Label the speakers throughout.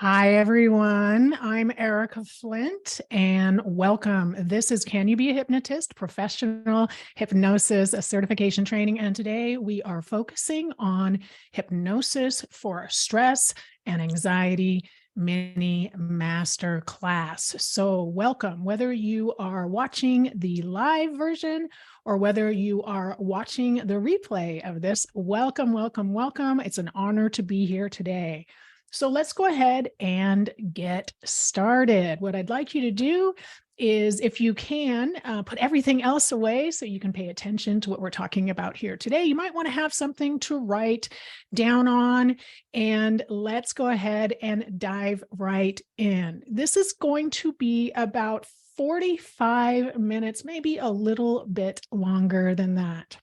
Speaker 1: Hi, everyone. I'm Erica Flint, and welcome. This is Can You Be a Hypnotist? Professional Hypnosis Certification Training. And today we are focusing on hypnosis for stress and anxiety mini master class. So welcome, whether you are watching the live version or whether you are watching the replay of this, welcome, welcome, welcome. It's an honor to be here today. So let's go ahead and get started. What I'd like you to do is, if you can, put everything else away so you can pay attention to what we're talking about here today. You might want to have something to write down on, and let's go ahead and dive right in. This is going to be about 45 minutes, maybe a little bit longer than that.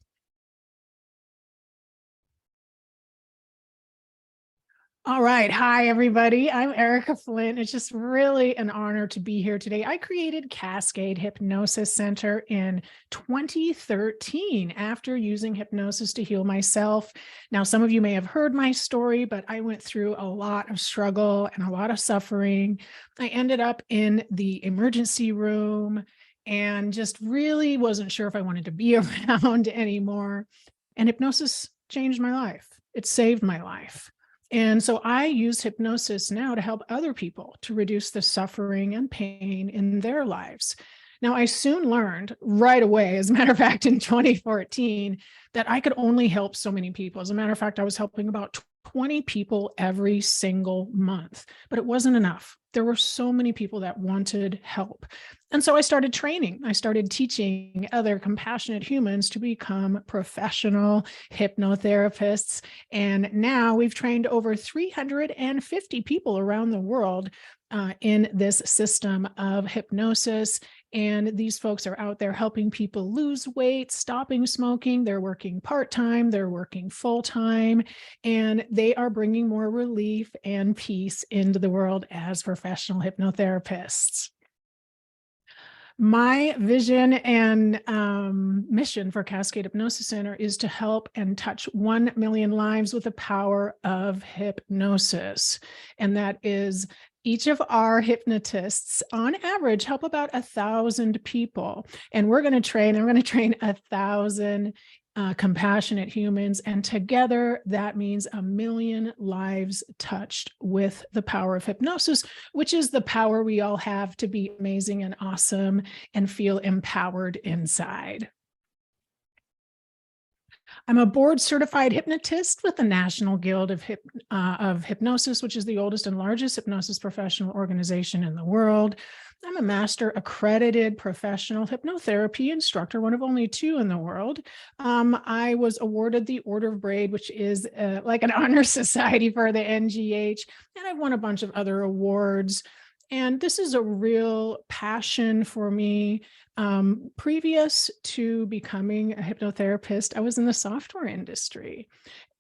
Speaker 1: All right. Hi, everybody. I'm Erica Flint. It's just really an honor to be here today. I created Cascade Hypnosis Center in 2013 after using hypnosis to heal myself. Now, some of you may have heard my story, but I went through a lot of struggle and a lot of suffering. I ended up in the emergency room and just really wasn't sure if I wanted to be around anymore. And hypnosis changed my life. It saved my life. And so I use hypnosis now to help other people to reduce the suffering and pain in their lives. Now, I soon learned right away, as a matter of fact, in 2014, that I could only help so many people. As a matter of fact, I was helping about 20 people every single month, but it wasn't enough. There were so many people that wanted help. And so I started training. I started teaching other compassionate humans to become professional hypnotherapists. And now we've trained over 350 people around the world in this system of hypnosis. And these folks are out there helping people lose weight, stopping smoking. They're working part-time, they're working full-time, and they are bringing more relief and peace into the world as professional hypnotherapists. My vision and mission for Cascade Hypnosis Center is to help and touch 1 million lives with the power of hypnosis. And that is, each of our hypnotists, on average, help about 1,000 people. And I'm going to train 1,000 compassionate humans. And together, that means 1 million lives touched with the power of hypnosis, which is the power we all have to be amazing and awesome and feel empowered inside. I'm a board certified hypnotist with the National Guild of Hypnosis, which is the oldest and largest hypnosis professional organization in the world. I'm a master accredited professional hypnotherapy instructor, one of only 2 in the world. I was awarded the Order of Braid, which is like an honor society for the NGH, and I've won a bunch of other awards. And this is a real passion for me. Previous to becoming a hypnotherapist, I was in the software industry.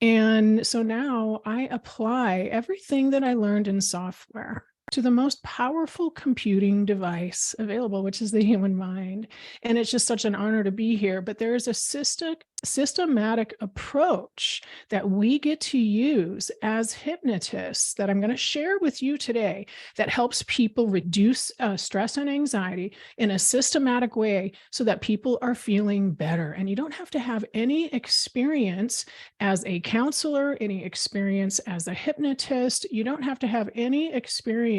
Speaker 1: And so now I apply everything that I learned in software to the most powerful computing device available, which is the human mind. And it's just such an honor to be here. But there is a systematic approach that we get to use as hypnotists that I'm going to share with you today that helps people reduce stress and anxiety in a systematic way so that people are feeling better. And you don't have to have any experience as a counselor, any experience as a hypnotist. You don't have to have any experience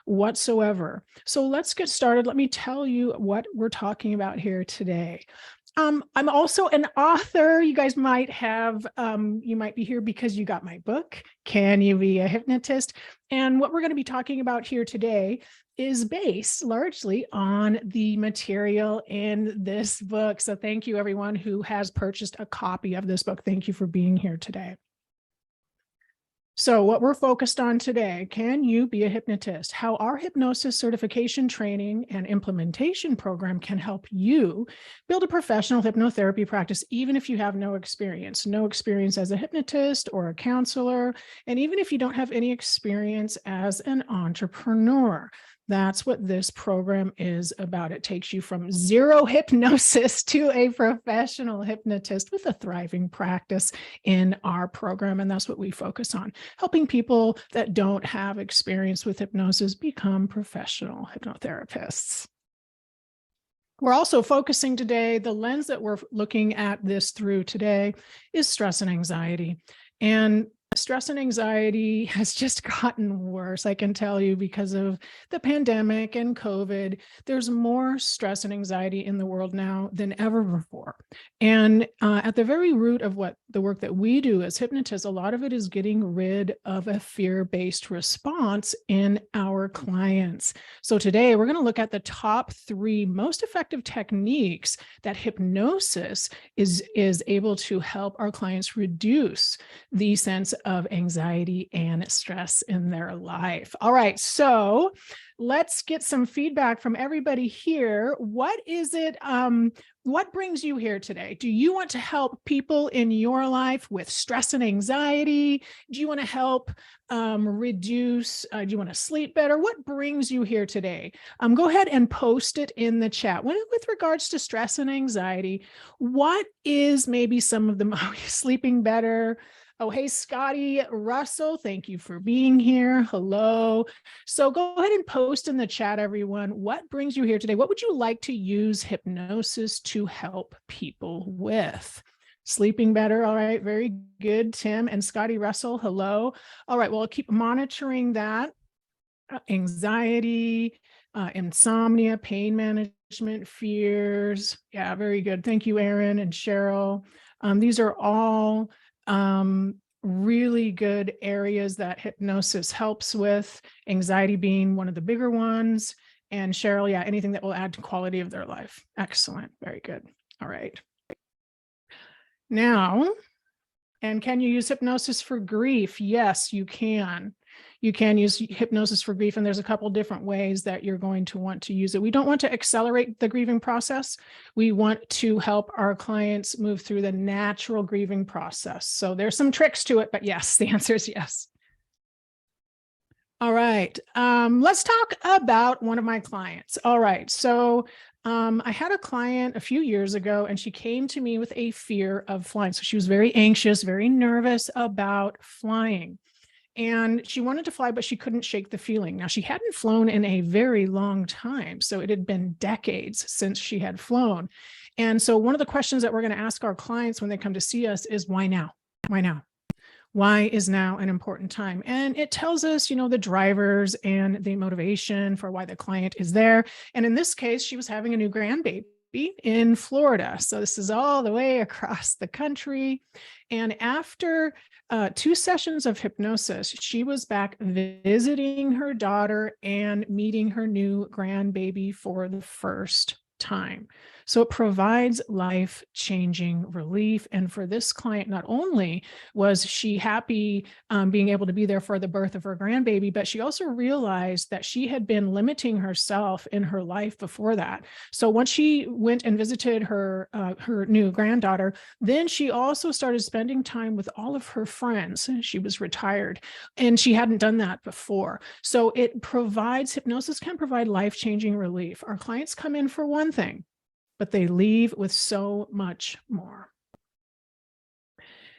Speaker 1: whatsoever. So let's get started. Let me tell you what we're talking about here today. I'm also an author. You guys might have, you might be here because you got my book, Can You Be a Hypnotist? And what we're going to be talking about here today is based largely on the material in this book. So thank you, everyone who has purchased a copy of this book. Thank you for being here today. So what we're focused on today, Can You Be a Hypnotist? How our hypnosis certification training and implementation program can help you build a professional hypnotherapy practice, even if you have no experience as a hypnotist or a counselor, and even if you don't have any experience as an entrepreneur. That's what this program is about. It takes you from zero hypnosis to a professional hypnotist with a thriving practice in our program. And that's what we focus on, helping people that don't have experience with hypnosis become professional hypnotherapists. We're also focusing today, the lens that we're looking at this through today is stress and anxiety. And stress and anxiety has just gotten worse, I can tell you, because of the pandemic and COVID. There's more stress and anxiety in the world now than ever before. And at the very root of what the work that we do as hypnotists, a lot of it is getting rid of a fear-based response in our clients. So today we're going to look at the top 3 most effective techniques that hypnosis is able to help our clients reduce the sense of anxiety and stress in their life. All right, so let's get some feedback from everybody here. What is it? What brings you here today? Do you want to help people in your life with stress and anxiety? Do you want to help reduce? Do you want to sleep better? What brings you here today? Go ahead and post it in the chat. With regards to stress and anxiety, what is maybe some of them? Sleeping better. Oh, hey, Scotty Russell, thank you for being here. Hello. So go ahead and post in the chat, everyone. What brings you here today? What would you like to use hypnosis to help people with? Sleeping better. All right. Very good, Tim and Scotty Russell. Hello. All right. Well, I'll keep monitoring that. Anxiety, insomnia, pain management, fears. Yeah, very good. Thank you, Aaron and Cheryl. These are all really good areas that hypnosis helps with, anxiety being one of the bigger ones. And Cheryl, yeah, anything that will add to quality of their life. Excellent. Very good. All right. Now, and can you use hypnosis for grief? Yes, you can. You can use hypnosis for grief, and there's a couple different ways that you're going to want to use it. We don't want to accelerate the grieving process. We want to help our clients move through the natural grieving process. So there's some tricks to it, but yes, the answer is yes. All right, let's talk about one of my clients. All right, so I had a client a few years ago, and she came to me with a fear of flying. So she was very anxious, very nervous about flying. And she wanted to fly, but she couldn't shake the feeling. Now, she hadn't flown in a very long time, so it had been decades since she had flown. And so one of the questions that we're going to ask our clients when they come to see us is, why now? Why now? Why is now an important time? And it tells us, the drivers and the motivation for why the client is there. And in this case, she was having a new grandbaby in Florida. So this is all the way across the country. And after 2 sessions of hypnosis, she was back visiting her daughter and meeting her new grandbaby for the first time. So it provides life-changing relief. And for this client, not only was she happy being able to be there for the birth of her grandbaby, but she also realized that she had been limiting herself in her life before that. So once she went and visited her new granddaughter, then she also started spending time with all of her friends. She was retired, and she hadn't done that before. So hypnosis can provide life-changing relief. Our clients come in for one thing, but they leave with so much more.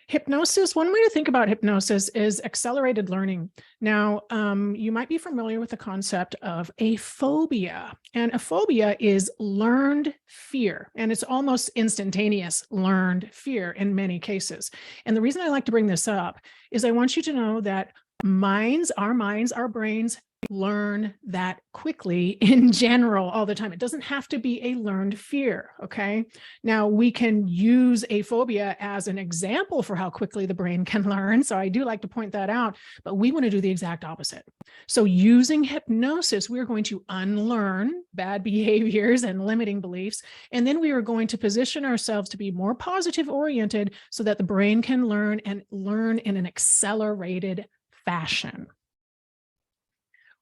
Speaker 1: Hypnosis, one way to think about hypnosis is accelerated learning. Now, you might be familiar with the concept of a phobia, and a phobia is learned fear, and it's almost instantaneous learned fear in many cases. And the reason I like to bring this up is I want you to know that our brains learn that quickly in general all the time. It doesn't have to be a learned fear, okay? Now, we can use a phobia as an example for how quickly the brain can learn. So I do like to point that out, but we want to do the exact opposite. So using hypnosis, we're going to unlearn bad behaviors and limiting beliefs, and then we are going to position ourselves to be more positive oriented so that the brain can learn in an accelerated fashion.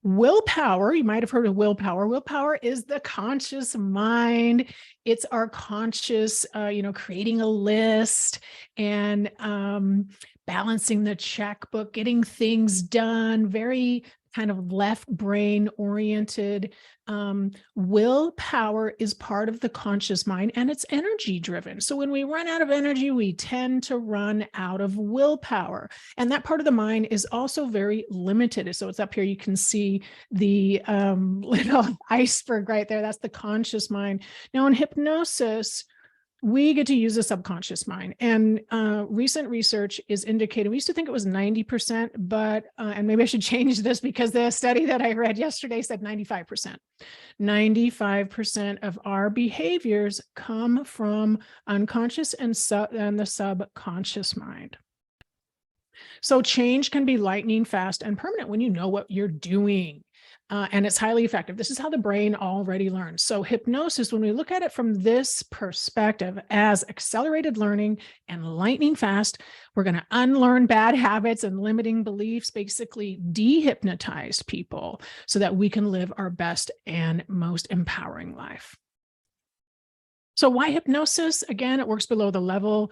Speaker 1: Willpower, you might have heard of willpower. Willpower is the conscious mind. It's our conscious, creating a list and balancing the checkbook, getting things done, very kind of left brain oriented. Willpower is part of the conscious mind, and it's energy driven. So when we run out of energy, we tend to run out of willpower. And that part of the mind is also very limited. So it's up here. You can see the little iceberg right there. That's the conscious mind. Now in hypnosis, we get to use the subconscious mind. And recent research is indicating, we used to think it was 90%, but, and maybe I should change this because the study that I read yesterday said 95%. 95% of our behaviors come from unconscious and the subconscious mind. So change can be lightning fast and permanent when you know what you're doing. And it's highly effective. This is how the brain already learns. So hypnosis, when we look at it from this perspective as accelerated learning and lightning fast, we're going to unlearn bad habits and limiting beliefs, basically dehypnotize people so that we can live our best and most empowering life. So why hypnosis? Again, it works below the level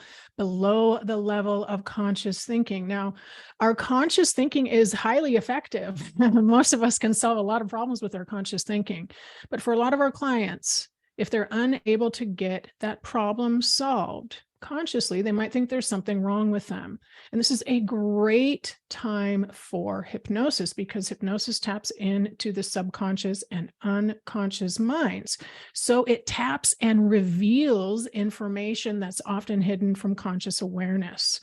Speaker 1: of conscious thinking. Now, our conscious thinking is highly effective. Most of us can solve a lot of problems with our conscious thinking. But for a lot of our clients, if they're unable to get that problem solved consciously, they might think there's something wrong with them. And this is a great time for hypnosis because hypnosis taps into the subconscious and unconscious minds. So it taps and reveals information that's often hidden from conscious awareness.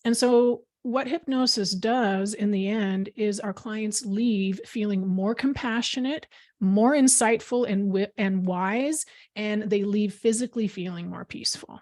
Speaker 1: And so what hypnosis does in the end is our clients leave feeling more compassionate, more insightful and wise, and they leave physically feeling more peaceful.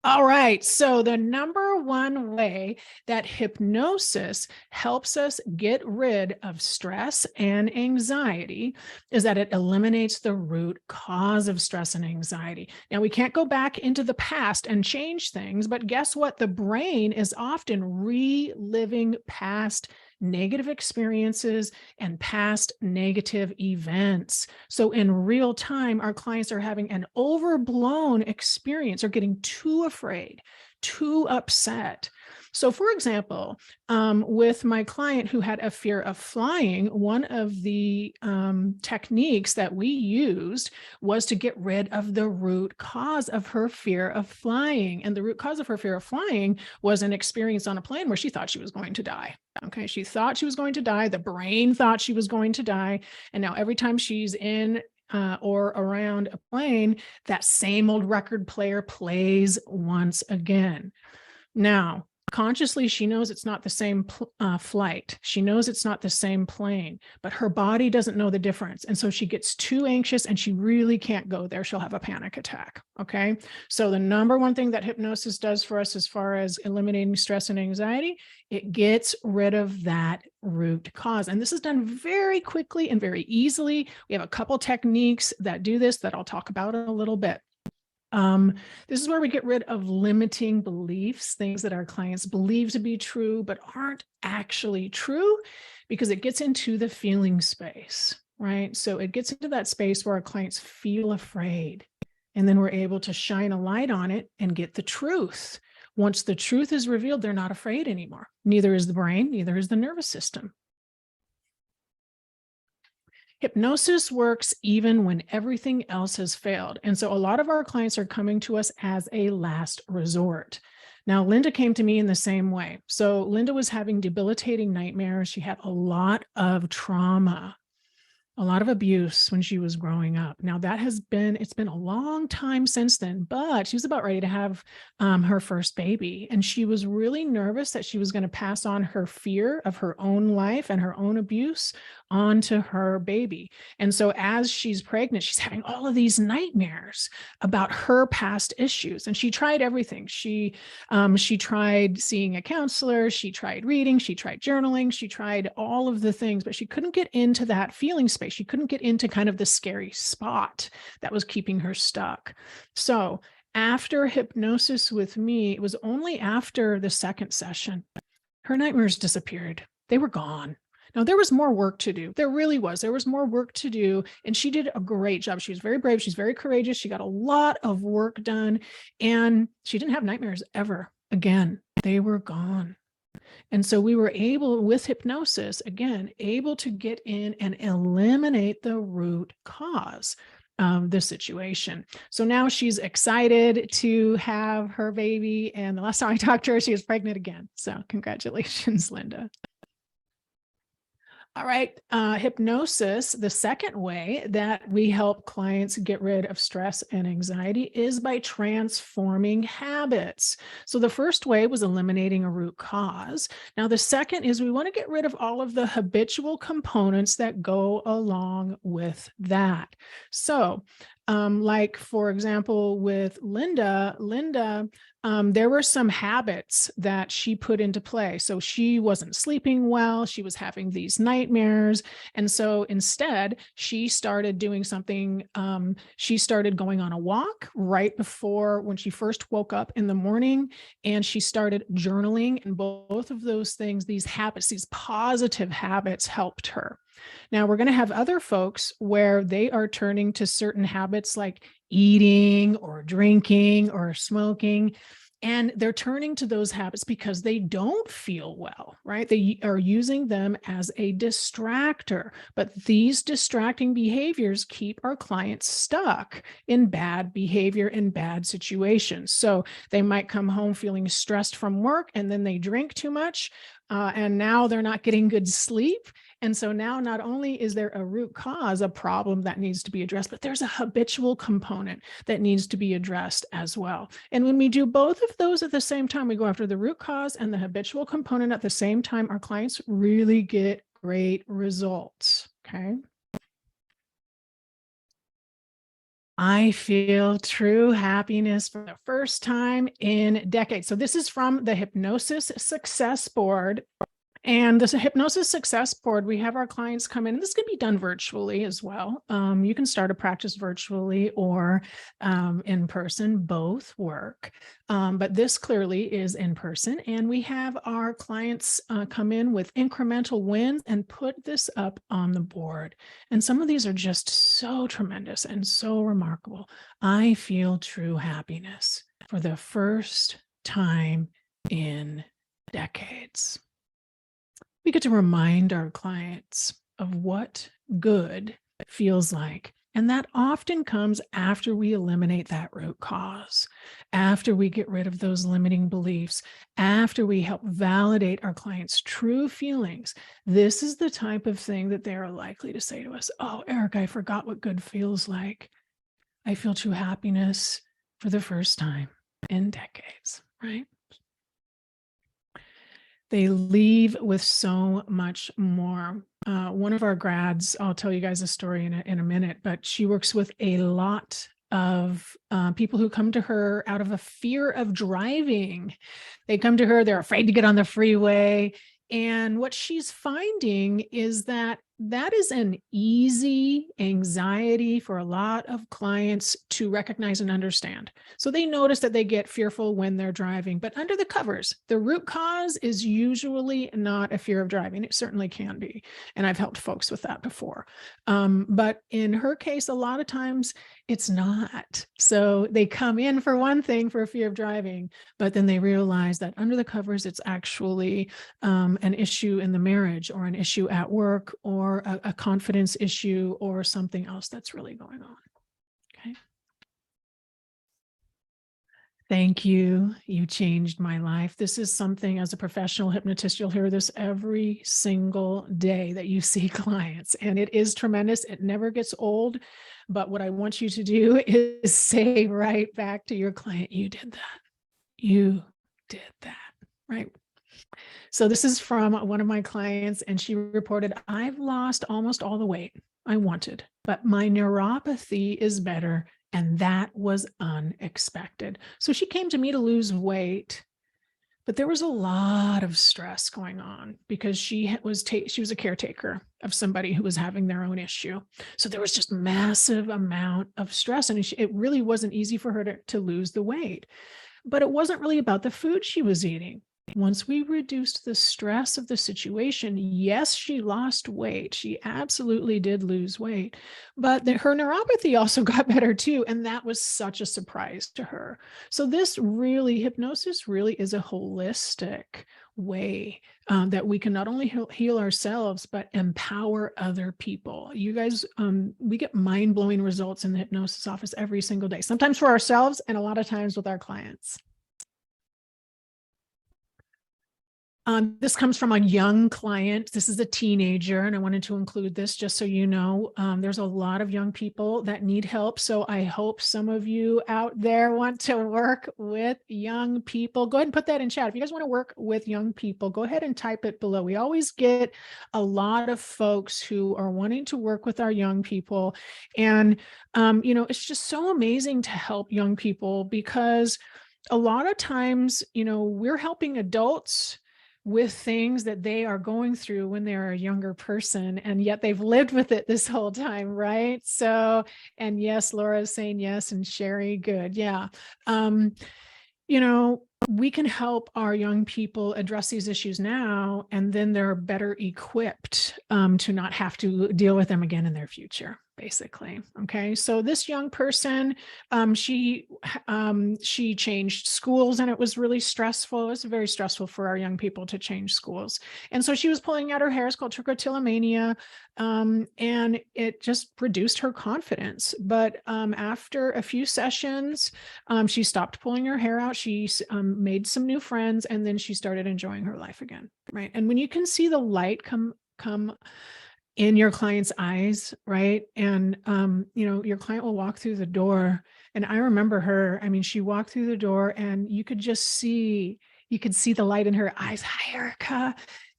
Speaker 1: All right, so the number one way that hypnosis helps us get rid of stress and anxiety is that it eliminates the root cause of stress and anxiety. Now, we can't go back into the past and change things, but guess what? The brain is often reliving past negative experiences and past negative events. So in real time, our clients are having an overblown experience or getting too afraid, too upset. So for example, with my client who had a fear of flying, one of the techniques that we used was to get rid of the root cause of her fear of flying. And the root cause of her fear of flying was an experience on a plane where she thought she was going to die. Okay, she thought she was going to die. The brain thought she was going to die. And now every time she's in or around a plane, that same old record player plays once again. Now, consciously, she knows it's not the same flight. She knows it's not the same plane, but her body doesn't know the difference. And so she gets too anxious and she really can't go there. She'll have a panic attack. Okay. So the number one thing that hypnosis does for us as far as eliminating stress and anxiety, it gets rid of that root cause. And this is done very quickly and very easily. We have a couple techniques that do this that I'll talk about in a little bit. This is where we get rid of limiting beliefs, things that our clients believe to be true, but aren't actually true, because it gets into the feeling space, right? So it gets into that space where our clients feel afraid, and then we're able to shine a light on it and get the truth. Once the truth is revealed, they're not afraid anymore. Neither is the brain, neither is the nervous system. Hypnosis works even when everything else has failed. And so a lot of our clients are coming to us as a last resort. Now, Linda came to me in the same way. So Linda was having debilitating nightmares. She had a lot of trauma, a lot of abuse when she was growing up. Now it's been a long time since then, but she was about ready to have her first baby. And she was really nervous that she was going to pass on her fear of her own life and her own abuse onto her baby. And so as she's pregnant, she's having all of these nightmares about her past issues. And she tried everything. She tried seeing a counselor, she tried reading, she tried journaling, she tried all of the things, but she couldn't get into that feeling space. She couldn't get into kind of the scary spot that was keeping her stuck. So after hypnosis with me, it was only after the second session, her nightmares disappeared. They were gone. Now, there was more work to do. There really was. There was more work to do. And she did a great job. She was very brave. She's very courageous. She got a lot of work done. And she didn't have nightmares ever again. They were gone. And so we were able, with hypnosis, again, able to get in and eliminate the root cause of the situation. So now she's excited to have her baby. And the last time I talked to her, she was pregnant again. So congratulations, Linda. All right, hypnosis, the second way that we help clients get rid of stress and anxiety is by transforming habits. So the first way was eliminating a root cause. Now, the second is we want to get rid of all of the habitual components that go along with that. So, like, for example, with Linda, there were some habits that she put into play. So she wasn't sleeping well. She was having these nightmares. And so instead, she started doing something. She started going on a walk right before when she first woke up in the morning, and she started journaling. And both of those things, these habits, these positive habits helped her. Now, we're going to have other folks where they are turning to certain habits like eating or drinking or smoking. And they're turning to those habits because they don't feel well, right? They are using them as a distractor. But these distracting behaviors keep our clients stuck in bad behavior in bad situations. So they might come home feeling stressed from work, and then they drink too much. And now they're not getting good sleep. And so now not only is there a root cause, a problem that needs to be addressed, but there's a habitual component that needs to be addressed as well. And when we do both of those at the same time, we go after the root cause and the habitual component at the same time, our clients really get great results. Okay. I feel true happiness for the first time in decades. So this is from the Hypnosis Success Board. And this Hypnosis Success Board, we have our clients come in, and this can be done virtually as well. You can start a practice virtually or in person, both work. But this clearly is in person. And we have our clients come in with incremental wins and put this up on the board. And some of these are just so tremendous and so remarkable. I feel true happiness for the first time in decades. We get to remind our clients of what good feels like. And that often comes after we eliminate that root cause, after we get rid of those limiting beliefs, after we help validate our clients' true feelings. This is the type of thing that they are likely to say to us, "Oh, Eric, I forgot what good feels like. I feel true happiness for the first time in decades," right? They leave with so much more. One of our grads, I'll tell you guys a story in a minute, but she works with a lot of people who come to her out of a fear of driving. They come to her, they're afraid to get on the freeway. And what she's finding is that that is an easy anxiety for a lot of clients to recognize and understand. So they notice that they get fearful when they're driving, but under the covers, the root cause is usually not a fear of driving. It certainly can be. And I've helped folks with that before. But in her case, a lot of times it's not. So they come in for one thing, for a fear of driving, but then they realize that under the covers, it's actually an issue in the marriage or an issue at work or a confidence issue or something else that's really going on. Okay. Thank you. You changed my life. This is something, as a professional hypnotist, you'll hear this every single day that you see clients, and it is tremendous. It never gets old. But what I want you to do is say right back to your client, "You did that. You did that," right? So this is from one of my clients, and she reported, "I've lost almost all the weight I wanted, but my neuropathy is better, and that was unexpected." So she came to me to lose weight, but there was a lot of stress going on because she was a caretaker of somebody who was having their own issue. So there was just massive amount of stress, and it really wasn't easy for her to lose the weight. But it wasn't really about the food she was eating. Once we reduced the stress of the situation, yes, she lost weight. She absolutely did lose weight, but her neuropathy also got better too. And that was such a surprise to her. So hypnosis really is a holistic way that we can not only heal ourselves, but empower other people. You guys, we get mind-blowing results in the hypnosis office every single day, sometimes for ourselves and a lot of times with our clients. This comes from a young client. This is a teenager, and I wanted to include this just so you know. There's a lot of young people that need help. So I hope some of you out there want to work with young people. Go ahead and put that in chat. If you guys want to work with young people, go ahead and type it below. We always get a lot of folks who are wanting to work with our young people. And, it's just so amazing to help young people because a lot of times, we're helping adults with things that they are going through when they're a younger person, and yet they've lived with it this whole time, right? So, and yes, Laura's saying yes, and Sherry, good. Yeah. We can help our young people address these issues now, and then they're better equipped to not have to deal with them again in their future, basically. Okay, so this young person, she changed schools, and it was really stressful. It was very stressful for our young people to change schools, and so she was pulling out her hair. It's called trichotillomania, and it just reduced her confidence. But after a few sessions, she stopped pulling her hair out. She made some new friends, and then she started enjoying her life again, right? And when you can see the light come in your client's eyes, right? And your client will walk through the door, and I remember her. I mean, she walked through the door, and you could see the light in her eyes. Hi, Erica.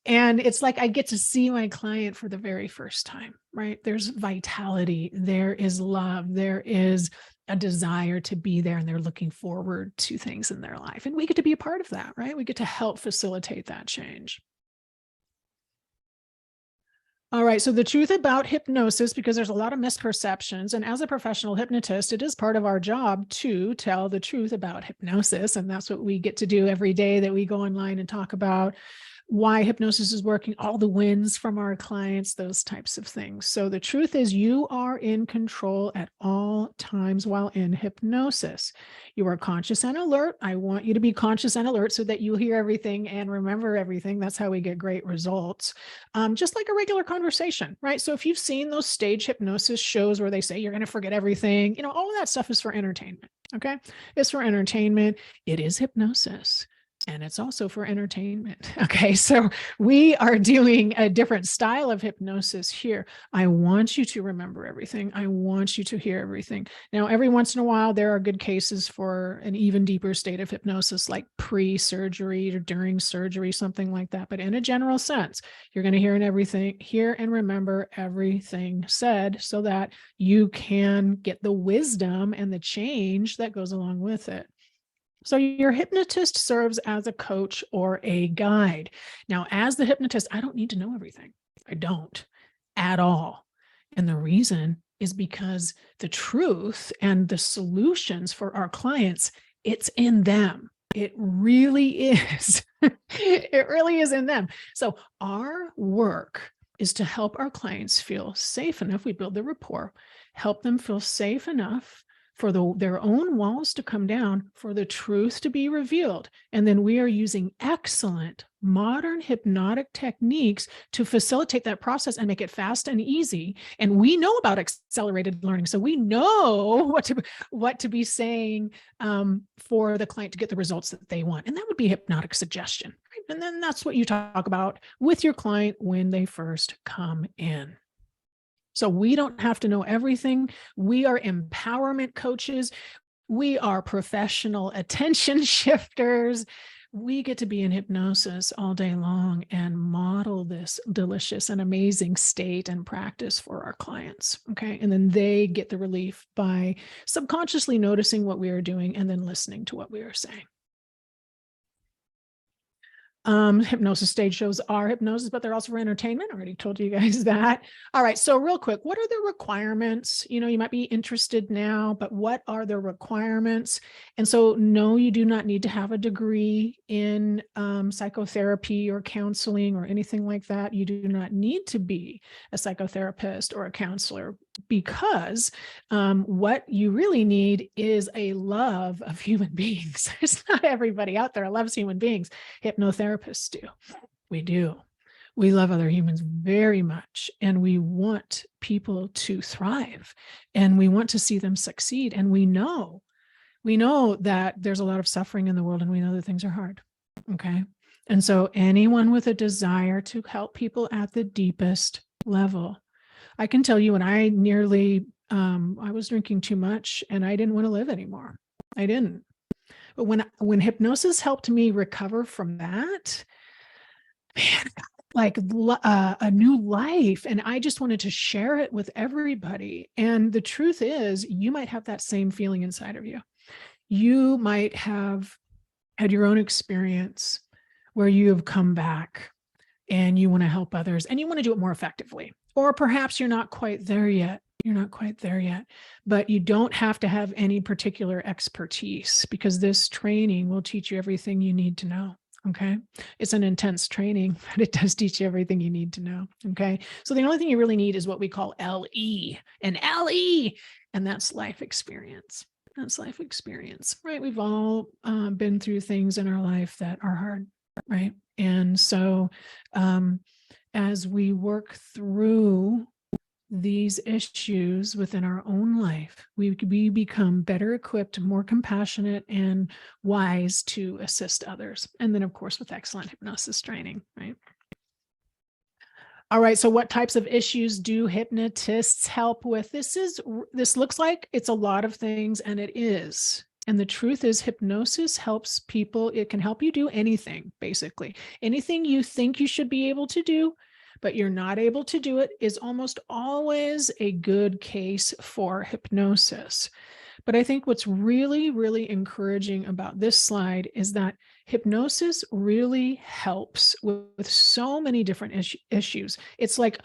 Speaker 1: And it's like I get to see my client for the very first time, right? There's vitality, there is love, there is a desire to be there, and they're looking forward to things in their life. And we get to be a part of that, right? We get to help facilitate that change. All right, so the truth about hypnosis, because there's a lot of misperceptions, and as a professional hypnotist, it is part of our job to tell the truth about hypnosis, and that's what we get to do every day that we go online and talk about why hypnosis is working, all the wins from our clients, those types of things. So the truth is you are in control at all times while in hypnosis. You are conscious and alert. I want you to be conscious and alert so that you hear everything and remember everything. That's how we get great results. Just like a regular conversation, right? So if you've seen those stage hypnosis shows where they say you're going to forget everything, all of that stuff is for entertainment, okay? It's for entertainment. It is hypnosis. And it's also for entertainment. Okay, so we are doing a different style of hypnosis here. I want you to remember everything. I want you to hear everything. Now, every once in a while, there are good cases for an even deeper state of hypnosis, like pre-surgery or during surgery, something like that. But in a general sense, you're going to hear and remember everything said so that you can get the wisdom and the change that goes along with it. So your hypnotist serves as a coach or a guide. Now, as the hypnotist, I don't need to know everything. I don't at all. And the reason is because the truth and the solutions for our clients, it's in them. It really is. It really is in them. So our work is to help our clients feel safe enough. We build the rapport, help them feel safe enough for their own walls to come down, for the truth to be revealed. And then we are using excellent modern hypnotic techniques to facilitate that process and make it fast and easy. And we know about accelerated learning. So we know what to be saying for the client to get the results that they want. And that would be hypnotic suggestion. Right? And then that's what you talk about with your client when they first come in. So we don't have to know everything. We are empowerment coaches. We are professional attention shifters. We get to be in hypnosis all day long and model this delicious and amazing state and practice for our clients. Okay. And then they get the relief by subconsciously noticing what we are doing and then listening to what we are saying. Hypnosis stage shows are hypnosis, but they're also for entertainment. I already told you guys that. All right. So real quick, what are the requirements? You might be interested now, but what are the requirements? And so no, you do not need to have a degree in psychotherapy or counseling or anything like that. You do not need to be a psychotherapist or a counselor, because what you really need is a love of human beings. There's not everybody out there loves human beings. Hypnotherapists do. We do. We love other humans very much, and we want people to thrive, and we want to see them succeed. And we know that there's a lot of suffering in the world, and we know that things are hard. Okay. And so anyone with a desire to help people at the deepest level, I can tell you, when I nearly, I was drinking too much and I didn't want to live anymore. I didn't. But when hypnosis helped me recover from that, man, like a new life. And I just wanted to share it with everybody. And the truth is, you might have that same feeling inside of you. You might have had your own experience where you have come back and you want to help others and you want to do it more effectively. Or perhaps you're not quite there yet. You're not quite there yet, but you don't have to have any particular expertise, because this training will teach you everything you need to know. Okay. It's an intense training, but it does teach you everything you need to know. Okay. So the only thing you really need is what we call LE, and LE, and that's life experience. That's life experience, right? We've all been through things in our life that are hard, right? And so as we work through these issues within our own life, we become better equipped, more compassionate, and wise to assist others. And then, of course, with excellent hypnosis training, right? All right. So what types of issues do hypnotists help with? This looks like it's a lot of things, and it is. And the truth is, hypnosis helps people. It can help you do anything, basically. Anything you think you should be able to do, but you're not able to do it, is almost always a good case for hypnosis. But I think what's really, really encouraging about this slide is that hypnosis really helps with so many different issues. It's like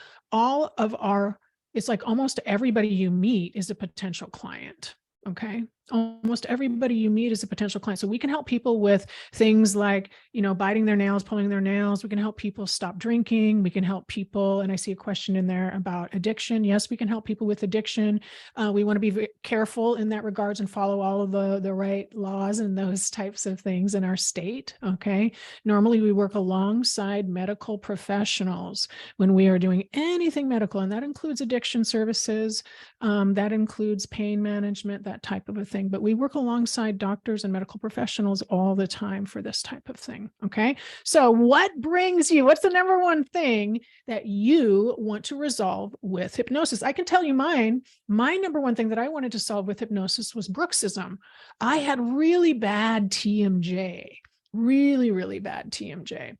Speaker 1: it's like almost everybody you meet is a potential client. Okay. Almost everybody you meet is a potential client. So we can help people with things like, biting their nails, pulling their nails. We can help people stop drinking. We can help people. And I see a question in there about addiction. Yes, we can help people with addiction. We want to be very careful in that regards and follow all of the right laws and those types of things in our state. Okay. Normally we work alongside medical professionals when we are doing anything medical, and that includes addiction services. That includes pain management, that type of a thing. But we work alongside doctors and medical professionals all the time for this type of thing. Okay. So what's the number one thing that you want to resolve with hypnosis? I can tell you my number one thing that I wanted to solve with hypnosis was bruxism. I had really bad TMJ, really, really bad TMJ.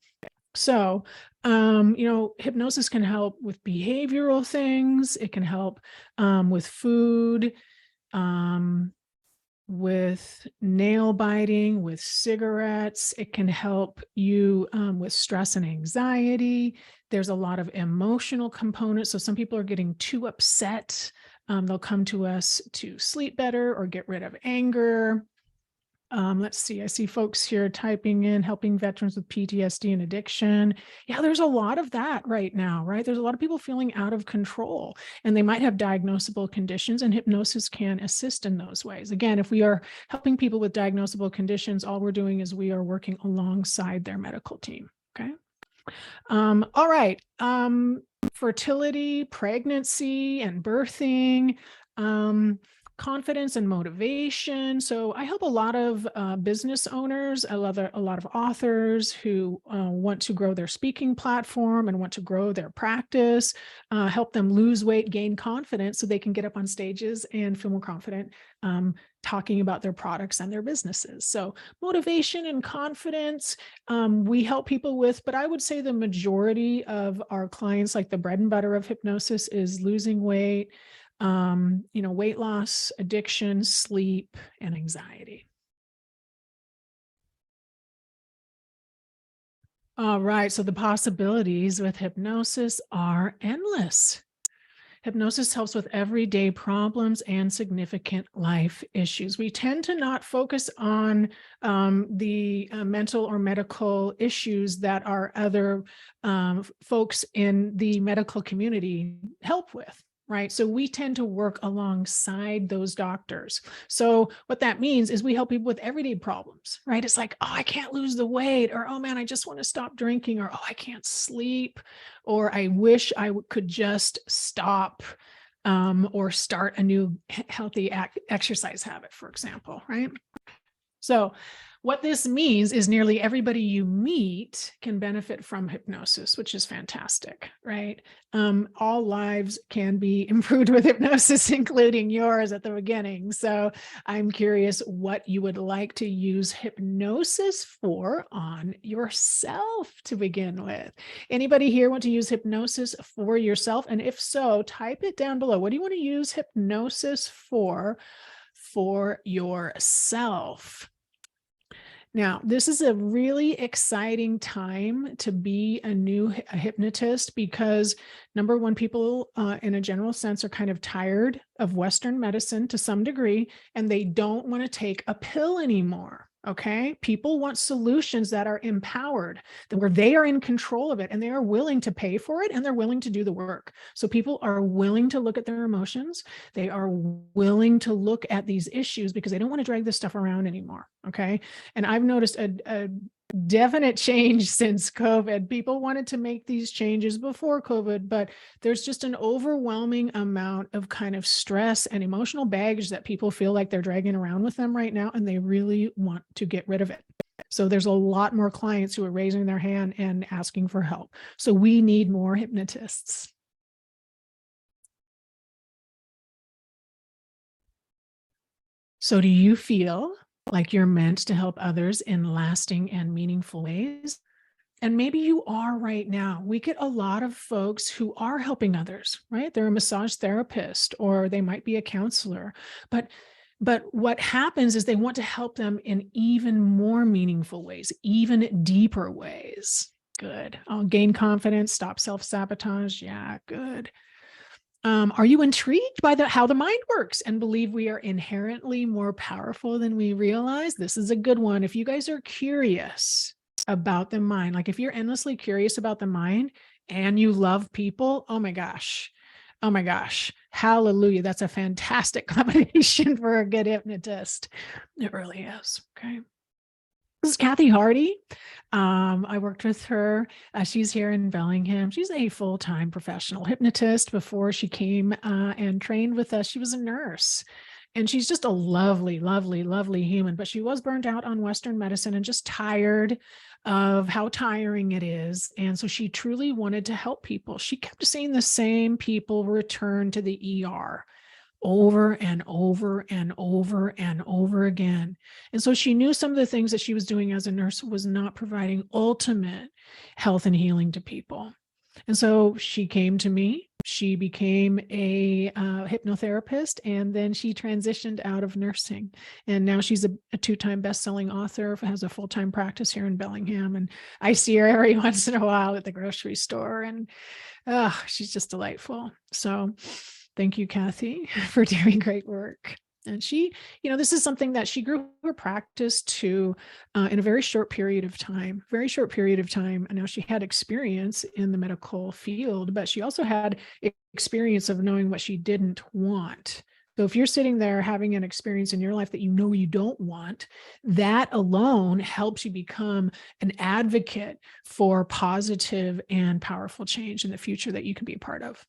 Speaker 1: So, hypnosis can help with behavioral things. It can help with food, with nail biting, with cigarettes. It can help you with stress and anxiety. There's a lot of emotional components. So some people are getting too upset. They'll come to us to sleep better or get rid of anger. Let's see, I see folks here typing in helping veterans with PTSD and addiction. Yeah, there's a lot of that right now, right? There's a lot of people feeling out of control, and they might have diagnosable conditions, and hypnosis can assist in those ways. Again, if we are helping people with diagnosable conditions, all we're doing is we are working alongside their medical team, okay? All right, fertility, pregnancy, and birthing. Confidence and motivation. So I help a lot of business owners, a lot of authors who want to grow their speaking platform and want to grow their practice, help them lose weight, gain confidence so they can get up on stages and feel more confident talking about their products and their businesses. So motivation and confidence, we help people with, but I would say the majority of our clients, like the bread and butter of hypnosis, is losing weight, weight loss, addiction, sleep, and anxiety. All right. So the possibilities with hypnosis are endless. Hypnosis helps with everyday problems and significant life issues. We tend to not focus on the mental or medical issues that our other folks in the medical community help with. Right. So we tend to work alongside those doctors. So what that means is we help people with everyday problems, right? It's like, oh, I can't lose the weight, or, oh man, I just want to stop drinking, or, oh, I can't sleep, or I wish I could just stop or start a new healthy exercise habit, for example, right? So what this means is nearly everybody you meet can benefit from hypnosis, which is fantastic, right? All lives can be improved with hypnosis, including yours at the beginning. So I'm curious what you would like to use hypnosis for on yourself to begin with. Anybody here want to use hypnosis for yourself? And if so, type it down below. What do you want to use hypnosis for yourself? Now, this is a really exciting time to be a new hypnotist because, number one, people in a general sense are kind of tired of Western medicine to some degree, and they don't want to take a pill anymore. Okay. People want solutions that are empowered, where they are in control of it and they are willing to pay for it and they're willing to do the work. So people are willing to look at their emotions. They are willing to look at these issues because they don't want to drag this stuff around anymore. Okay. And I've noticed a definite change since COVID. People wanted to make these changes before COVID, but there's just an overwhelming amount of kind of stress and emotional baggage that people feel like they're dragging around with them right now, and they really want to get rid of it. So there's a lot more clients who are raising their hand and asking for help. So we need more hypnotists. So do you feel like you're meant to help others in lasting and meaningful ways? And maybe you are right now. We get a lot of folks who are helping others, right? They're a massage therapist or they might be a counselor. But what happens is they want to help them in even more meaningful ways, even deeper ways. Good. I'll gain confidence, stop self-sabotage. Yeah, good. Are you intrigued by how the mind works and believe we are inherently more powerful than we realize? This is a good one. If you guys are curious about the mind, like if you're endlessly curious about the mind and you love people, oh my gosh, hallelujah. That's a fantastic combination for a good hypnotist. It really is. Okay. This is Kathy Hardy. I worked with her. She's here in Bellingham. She's a full-time professional hypnotist. Before she came and trained with us, she was a nurse. And she's just a lovely, lovely, lovely human. But she was burnt out on Western medicine and just tired of how tiring it is. And so she truly wanted to help people. She kept seeing the same people return to the ER over and over and over and over again. And so she knew some of the things that she was doing as a nurse was not providing ultimate health and healing to people. And so she came to me. She became a hypnotherapist, and then she transitioned out of nursing. And now she's a two-time best-selling author, has a full-time practice here in Bellingham. And I see her every once in a while at the grocery store, and she's just delightful. So thank you, Kathy, for doing great work. And she, this is something that she grew her practice to in a very short period of time. And now she had experience in the medical field, but she also had experience of knowing what she didn't want. So if you're sitting there having an experience in your life that you don't want, that alone helps you become an advocate for positive and powerful change in the future that you can be a part of.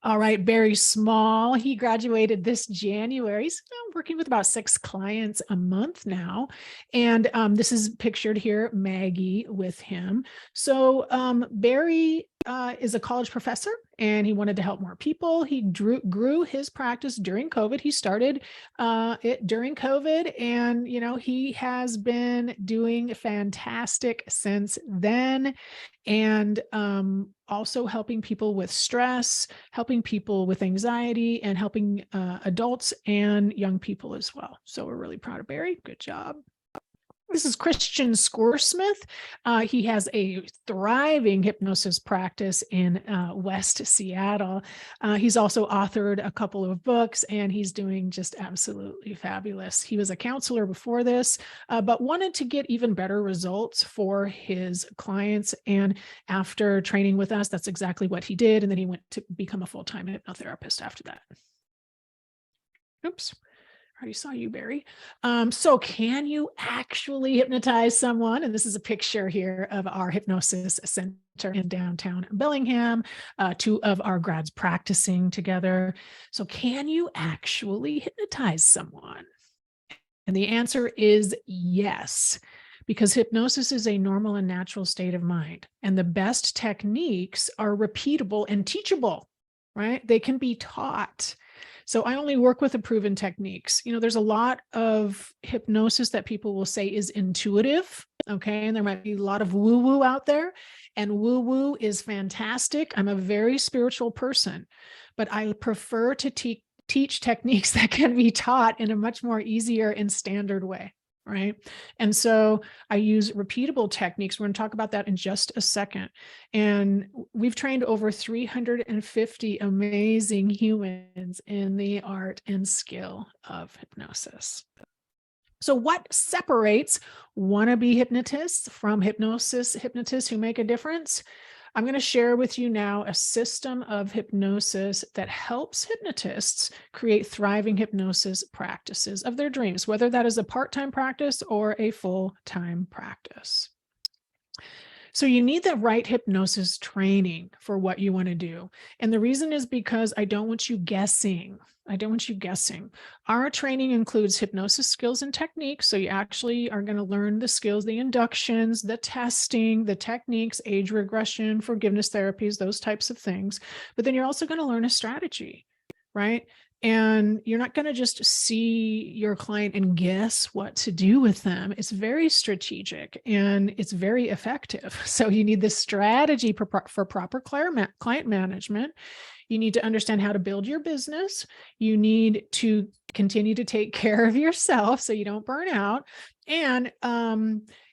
Speaker 1: All right, Barry Small, he graduated this January. He's working with about 6 clients a month now. And this is pictured here, Maggie with him. So Barry is a college professor and he wanted to help more people. He grew his practice during COVID. He started it during COVID, and he has been doing fantastic since then. And also helping people with stress, helping people with anxiety, and helping adults and young people as well. So we're really proud of Barry. Good job. This is Christian Scoresmith. He has a thriving hypnosis practice in West Seattle. He's also authored a couple of books, and he's doing just absolutely fabulous. He was a counselor before this, but wanted to get even better results for his clients. And after training with us, that's exactly what he did. And then he went to become a full-time hypnotherapist after that. Oops. I already saw you, Barry. So can you actually hypnotize someone? And this is a picture here of our hypnosis center in downtown Bellingham, 2 of our grads practicing together. So can you actually hypnotize someone? And the answer is yes, because hypnosis is a normal and natural state of mind. And the best techniques are repeatable and teachable, right? They can be taught. So I only work with the proven techniques. There's a lot of hypnosis that people will say is intuitive, okay? And there might be a lot of woo-woo out there, and woo-woo is fantastic. I'm a very spiritual person, but I prefer to teach techniques that can be taught in a much more easier and standard way, right? And so I use repeatable techniques. We're going to talk about that in just a second. And we've trained over 350 amazing humans in the art and skill of hypnosis. So what separates wannabe hypnotists from hypnotists who make a difference? I'm going to share with you now a system of hypnosis that helps hypnotists create thriving hypnosis practices of their dreams, whether that is a part-time practice or a full-time practice. So you need the right hypnosis training for what you want to do. And the reason is because I don't want you guessing. Our training includes hypnosis skills and techniques. So you actually are going to learn the skills, the inductions, the testing, the techniques, age regression, forgiveness therapies, those types of things. But then you're also going to learn a strategy, right? And you're not going to just see your client and guess what to do with them. It's very strategic and it's very effective. So you need this strategy for proper client management. You need to understand how to build your business. You need to continue to take care of yourself so you don't burn out. And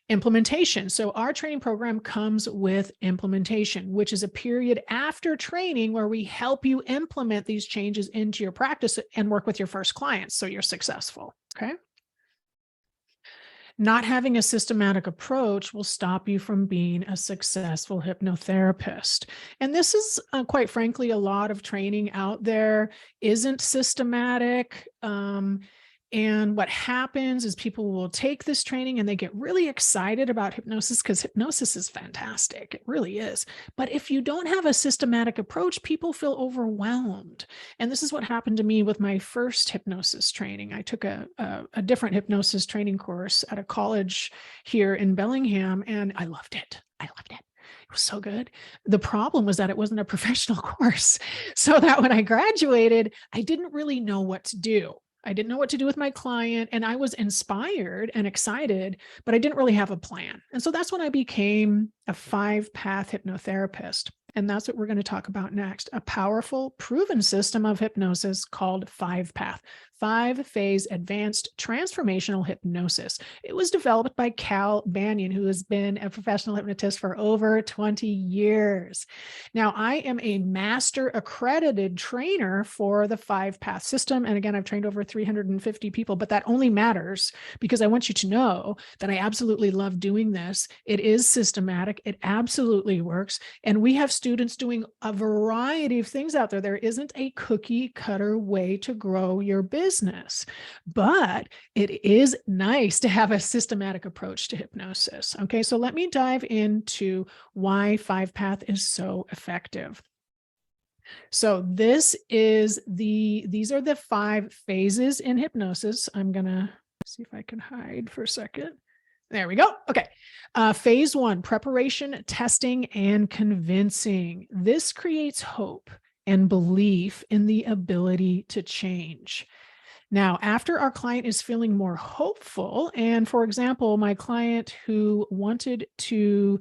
Speaker 1: implementation. So our training program comes with implementation, which is a period after training where we help you implement these changes into your practice and work with your first clients so you're successful. Okay. Not having a systematic approach will stop you from being a successful hypnotherapist. And this is, quite frankly, a lot of training out there isn't systematic. And what happens is people will take this training and they get really excited about hypnosis because hypnosis is fantastic. It really is. But if you don't have a systematic approach, people feel overwhelmed. And this is what happened to me with my first hypnosis training. I took a different hypnosis training course at a college here in Bellingham, and I loved it. It was so good. The problem was that it wasn't a professional course. So that when I graduated, I didn't really know what to do. I didn't know what to do with my client, and I was inspired and excited, but I didn't really have a plan. And so that's when I became a 5-path hypnotherapist. And that's what we're going to talk about next, a powerful, proven system of hypnosis called 5-path, 5-phase advanced transformational hypnosis. It was developed by Cal Banyan, who has been a professional hypnotist for over 20 years. Now, I am a master accredited trainer for the 5-path system. And again, I've trained over 350 people, but that only matters because I want you to know that I absolutely love doing this. It is systematic. It absolutely works. And we have students doing a variety of things out there. There isn't a cookie cutter way to grow your business, but it is nice to have a systematic approach to hypnosis. Okay, so let me dive into why 5-path is so effective. So these are the 5 phases in hypnosis. I'm going to see if I can hide for a second. There we go. Okay. Phase 1, preparation, testing, and convincing. This creates hope and belief in the ability to change. Now, after our client is feeling more hopeful, and for example, my client who wanted to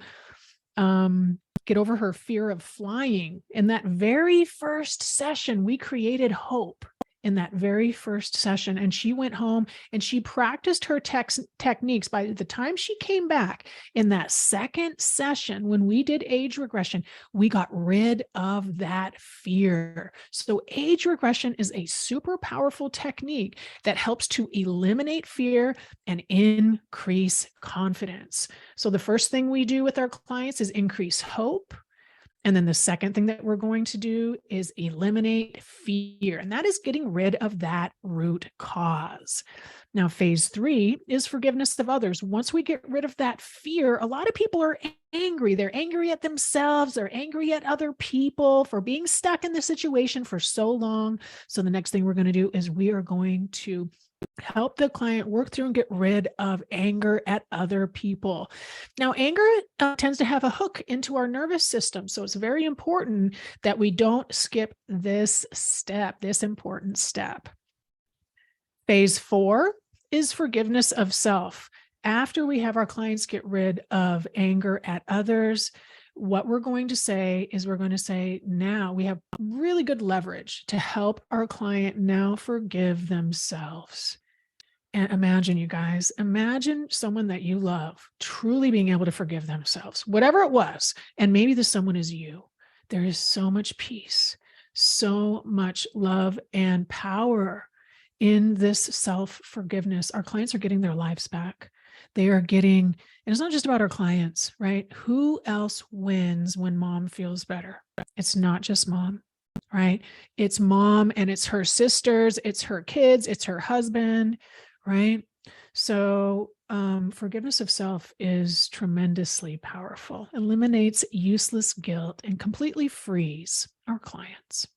Speaker 1: get over her fear of flying, in that very first session, we created hope in that very first session. And she went home and she practiced her techniques. By the time she came back in that second session, when we did age regression, we got rid of that fear. So age regression is a super powerful technique that helps to eliminate fear and increase confidence. So the first thing we do with our clients is increase hope. And then the second thing that we're going to do is eliminate fear. And that is getting rid of that root cause. Now, phase 3 is forgiveness of others. Once we get rid of that fear, a lot of people are angry. They're angry at themselves. They're angry at other people for being stuck in the situation for so long. So the next thing we're going to do is we are going to help the client work through and get rid of anger at other people. Now, anger tends to have a hook into our nervous system. So it's very important that we don't skip this step, this important step. Phase 4 is forgiveness of self. After we have our clients get rid of anger at others, what we're going to say is we're going to say, now we have really good leverage to help our client now forgive themselves. And imagine, you guys, imagine someone that you love truly being able to forgive themselves, whatever it was. And maybe the someone is you. There is so much peace, so much love and power in this self-forgiveness. Our clients are getting their lives back. They are getting, and it's not just about our clients, right? Who else wins when mom feels better? It's not just mom, right? It's mom and it's her sisters, it's her kids, it's her husband, right? So forgiveness of self is tremendously powerful, eliminates useless guilt, and completely frees our clients.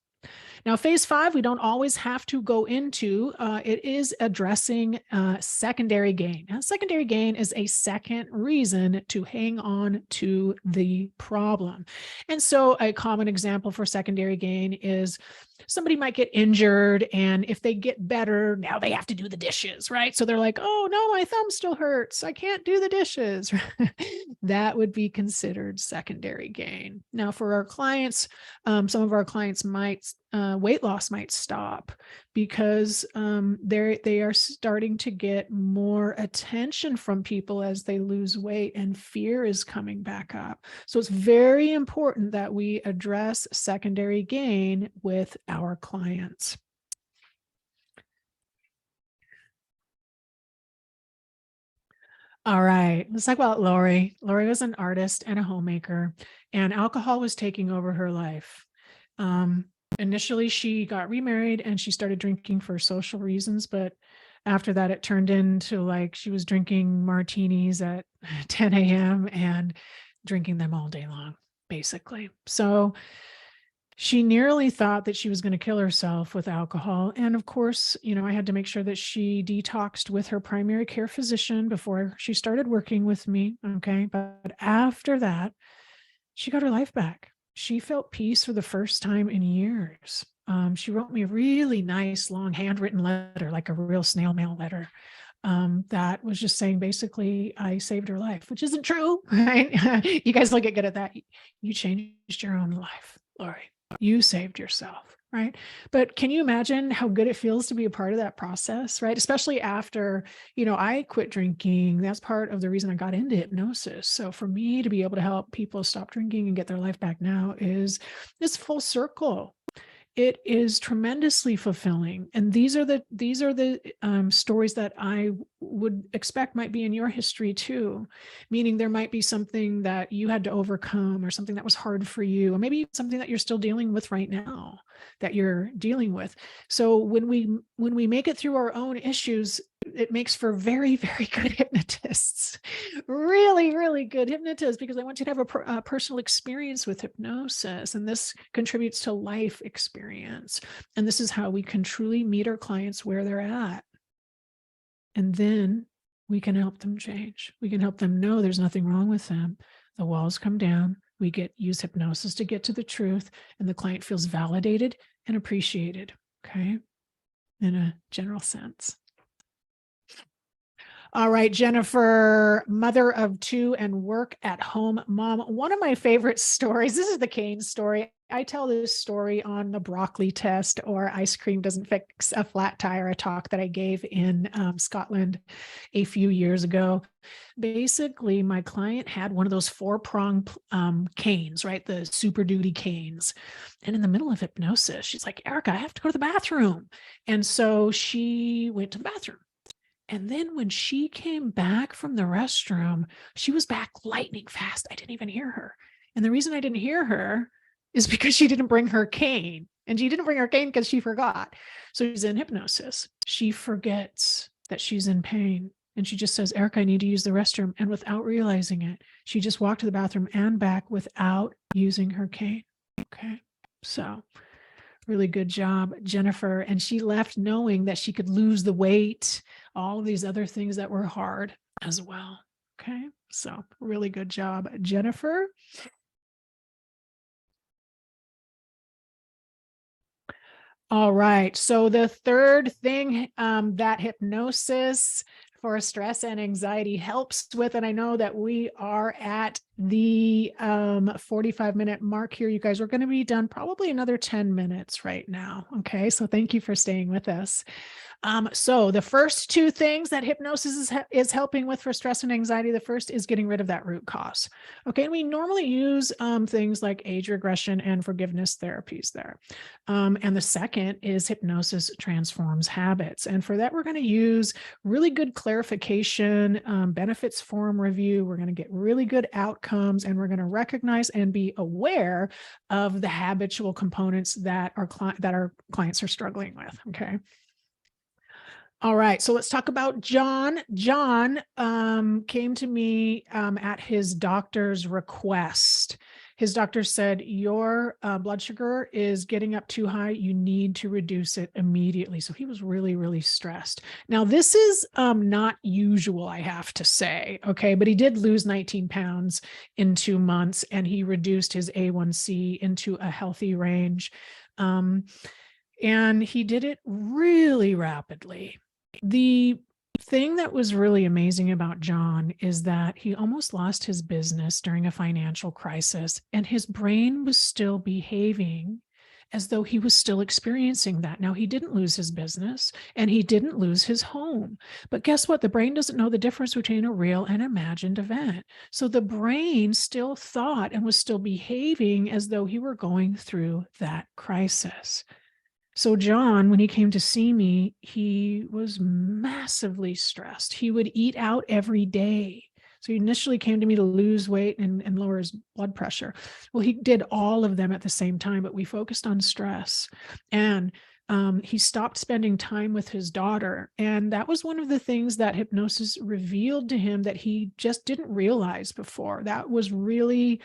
Speaker 1: Now, phase 5, we don't always have to go into. It is addressing secondary gain. Now, secondary gain is a second reason to hang on to the problem. And so a common example for secondary gain is somebody might get injured, and if they get better, now they have to do the dishes, right? So they're like, oh no, my thumb still hurts. I can't do the dishes. That would be considered secondary gain. Now, for our clients, some of our clients might weight loss might stop because they are starting to get more attention from people as they lose weight, and fear is coming back up. So it's very important that we address secondary gain with our clients. All right, let's talk about Lori. Lori was an artist and a homemaker, and alcohol was taking over her life. Initially, she got remarried and she started drinking for social reasons, but after that, it turned into like she was drinking martinis at 10 a.m. and drinking them all day long, basically. So she nearly thought that she was going to kill herself with alcohol. And of course, I had to make sure that she detoxed with her primary care physician before she started working with me. Okay. But after that, she got her life back. She felt peace for the first time in years. She wrote me a really nice, long handwritten letter, like a real snail mail letter, that was just saying, basically, I saved her life, which isn't true, right? You guys will get good at that. You changed your own life, Lori. You saved yourself, right? But can you imagine how good it feels to be a part of that process, right? Especially after, I quit drinking. That's part of the reason I got into hypnosis. So for me to be able to help people stop drinking and get their life back now is full circle. It is tremendously fulfilling. And these are the stories that I would expect might be in your history too, meaning there might be something that you had to overcome or something that was hard for you, or maybe something that you're still dealing with right now that you're dealing with. So when we make it through our own issues, it makes for very, very good hypnotists, really, really good hypnotists, because I want you to have a personal experience with hypnosis, and this contributes to life experience. And this is how we can truly meet our clients where they're at. And then we can help them change. We can help them know there's nothing wrong with them. The walls come down. We use hypnosis to get to the truth, and the client feels validated and appreciated, okay, in a general sense. All right, Jennifer, mother of two and work at home mom. One of my favorite stories, this is the cane story. I tell this story on the broccoli test or ice cream doesn't fix a flat tire, a talk that I gave in Scotland a few years ago. Basically, my client had one of those four-prong canes, right? The Super Duty canes. And in the middle of hypnosis, she's like, Erica, I have to go to the bathroom. And so she went to the bathroom. And then when she came back from the restroom, she was back lightning fast. I didn't even hear her. And the reason I didn't hear her is because she didn't bring her cane. And she didn't bring her cane because she forgot. So she's in hypnosis. She forgets that she's in pain. And she just says, Erica, I need to use the restroom. And without realizing it, she just walked to the bathroom and back without using her cane. Okay. So really good job, Jennifer. And she left knowing that she could lose the weight, all of these other things that were hard as well. Okay. So really good job, Jennifer. All right. So the third thing that hypnosis for stress and anxiety helps with, and I know that we are at the 45-minute mark here. You guys are going to be done probably another 10 minutes right now. Okay. So thank you for staying with us. So the first two things that hypnosis is helping with for stress and anxiety, the first is getting rid of that root cause. Okay. And we normally use things like age regression and forgiveness therapies there. And the second is hypnosis transforms habits. And for that, we're going to use really good clarification, benefits form review. We're going to get really good outcomes, and we're going to recognize and be aware of the habitual components that our clients are struggling with. Okay. All right, so let's talk about John. John came to me at his doctor's request. His doctor said, your blood sugar is getting up too high. You need to reduce it immediately. So he was really, really stressed. Now, this is not usual, I have to say, okay? But he did lose 19 pounds in 2 months, and he reduced his A1C into a healthy range. And he did it really rapidly. The thing that was really amazing about John is that he almost lost his business during a financial crisis, and his brain was still behaving as though he was still experiencing that. Now, he didn't lose his business and he didn't lose his home. But guess what? The brain doesn't know the difference between a real and imagined event. So the brain still thought and was still behaving as though he were going through that crisis. So John, when he came to see me, he was massively stressed. He would eat out every day. So he initially came to me to lose weight and lower his blood pressure. Well, he did all of them at the same time, but we focused on stress. And he stopped spending time with his daughter. And that was one of the things that hypnosis revealed to him that he just didn't realize before. That was really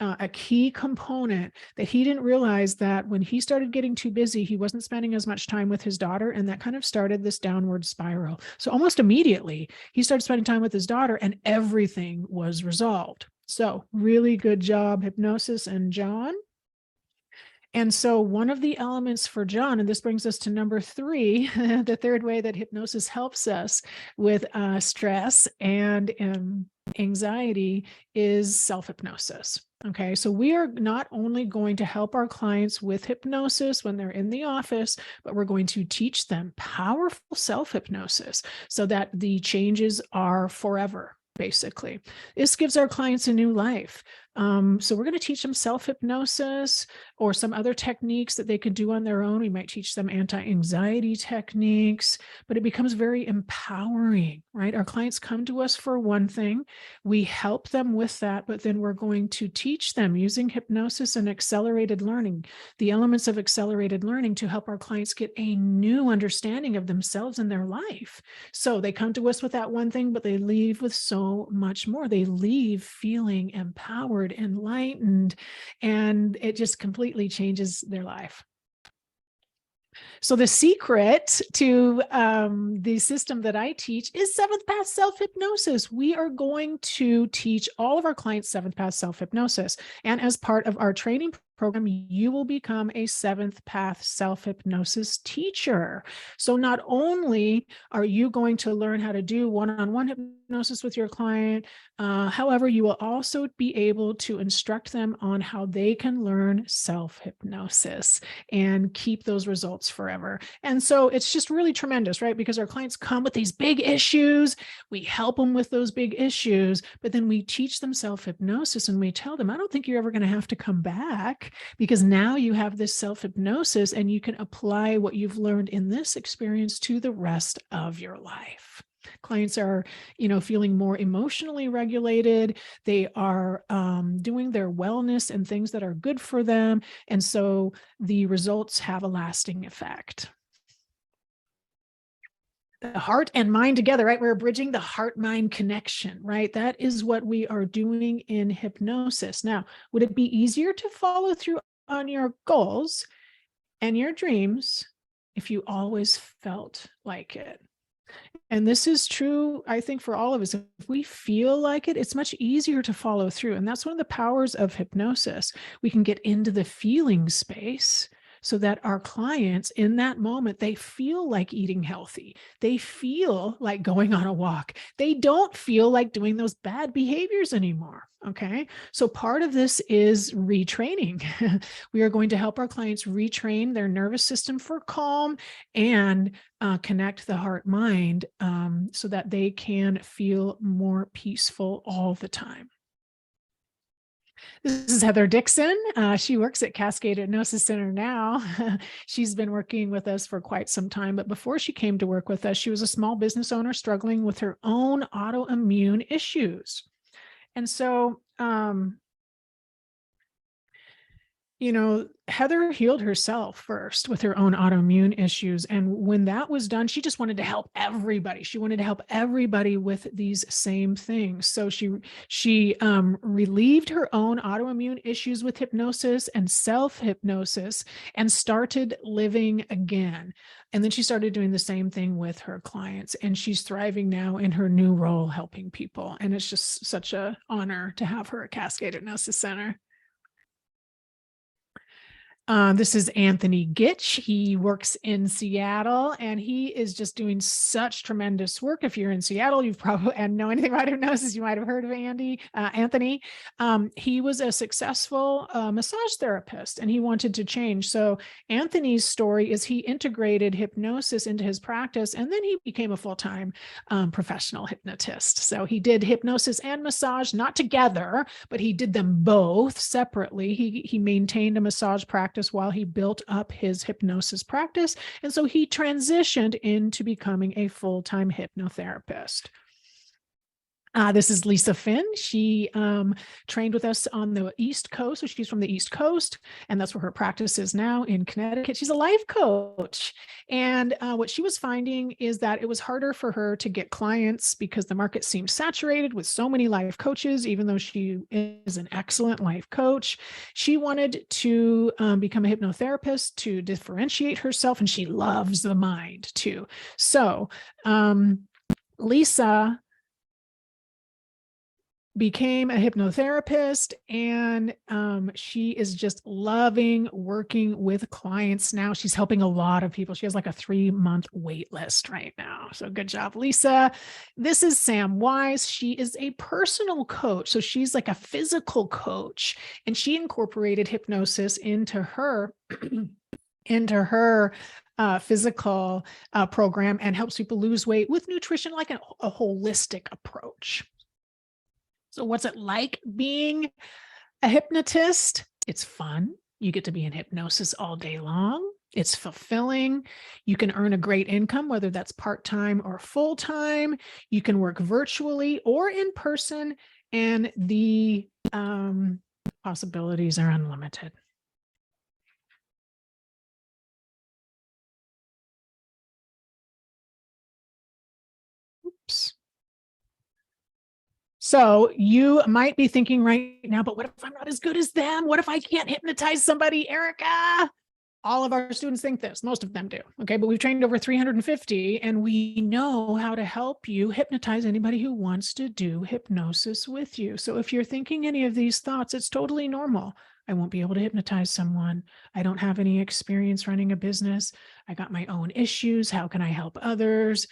Speaker 1: a key component, that he didn't realize that when he started getting too busy, he wasn't spending as much time with his daughter. And that kind of started this downward spiral. So almost immediately he started spending time with his daughter and everything was resolved. So really good job, hypnosis and John. And so one of the elements for John, and this brings us to number 3, the third way that hypnosis helps us with stress and anxiety, is self-hypnosis. Okay, so we are not only going to help our clients with hypnosis when they're in the office, but we're going to teach them powerful self-hypnosis so that the changes are forever. Basically, this gives our clients a new life. So we're going to teach them self-hypnosis or some other techniques that they could do on their own. We might teach them anti-anxiety techniques, but it becomes very empowering, right? Our clients come to us for one thing. We help them with that, but then we're going to teach them using hypnosis and accelerated learning, the elements of accelerated learning, to help our clients get a new understanding of themselves and their life. So they come to us with that one thing, but they leave with so much more. They leave feeling empowered, enlightened, and it just completely changes their life. So the secret to the system that I teach is 7th path self-hypnosis. We are going to teach all of our clients 7th path self-hypnosis. And as part of our training program, you will become a 7th path self-hypnosis teacher. So not only are you going to learn how to do one-on-one hypnosis with your client, however, you will also be able to instruct them on how they can learn self-hypnosis and keep those results forever. And so it's just really tremendous, right? Because our clients come with these big issues. We help them with those big issues, but then we teach them self-hypnosis and we tell them, I don't think you're ever going to have to come back, because now you have this self-hypnosis and you can apply what you've learned in this experience to the rest of your life. Clients are, feeling more emotionally regulated. They are doing their wellness and things that are good for them. And so the results have a lasting effect. The heart and mind together, right? We're bridging the heart-mind connection, right? That is what we are doing in hypnosis. Now, would it be easier to follow through on your goals and your dreams if you always felt like it? And this is true, I think, for all of us. If we feel like it, it's much easier to follow through. And that's one of the powers of hypnosis. We can get into the feeling space so that our clients in that moment, they feel like eating healthy. They feel like going on a walk. They don't feel like doing those bad behaviors anymore. Okay. So part of this is retraining. We are going to help our clients retrain their nervous system for calm and connect the heart mind so that they can feel more peaceful all the time. This is Heather Dixon. She works at Cascade Hypnosis Center now. She's been working with us for quite some time, but before she came to work with us, she was a small business owner struggling with her own autoimmune issues. And so, Heather healed herself first with her own autoimmune issues. And when that was done, she just wanted to help everybody. She wanted to help everybody with these same things. So she relieved her own autoimmune issues with hypnosis and self-hypnosis and started living again. And then she started doing the same thing with her clients. And she's thriving now in her new role, helping people. And it's just such an honor to have her at Cascade Hypnosis Center. This is Anthony Gitch. He works in Seattle, and he is just doing such tremendous work. If you're in Seattle, you've probably and know anything about hypnosis, you might have heard of Anthony. He was a successful massage therapist, and he wanted to change. So Anthony's story is he integrated hypnosis into his practice, and then he became a full-time professional hypnotist. So he did hypnosis and massage, not together, but he did them both separately. He maintained a massage practice while he built up his hypnosis practice. And so he transitioned into becoming a full-time hypnotherapist. This is Lisa Finn. She trained with us on the East Coast. So she's from the East Coast, and that's where her practice is now in Connecticut. She's a life coach. And what she was finding is that it was harder for her to get clients because the market seemed saturated with so many life coaches, even though she is an excellent life coach. She wanted to become a hypnotherapist to differentiate herself, and she loves the mind too. So Lisa became a hypnotherapist, and she is just loving working with clients now. She's helping a lot of people. She has like a 3-month wait list right now. So good job, Lisa. This is Sam Wise. She is a personal coach. So she's like a physical coach, and she incorporated hypnosis into her physical program and helps people lose weight with nutrition, like a holistic approach. So what's it like being a hypnotist? It's fun. You get to be in hypnosis all day long. It's fulfilling. You can earn a great income, whether that's part-time or full-time. You can work virtually or in person, and the possibilities are unlimited. Oops. So you might be thinking right now, but what if I'm not as good as them? What if I can't hypnotize somebody, Erica? All of our students think this. Most of them do. Okay. But we've trained over 350, and we know how to help you hypnotize anybody who wants to do hypnosis with you. So if you're thinking any of these thoughts, it's totally normal. I won't be able to hypnotize someone. I don't have any experience running a business. I got my own issues. How can I help others?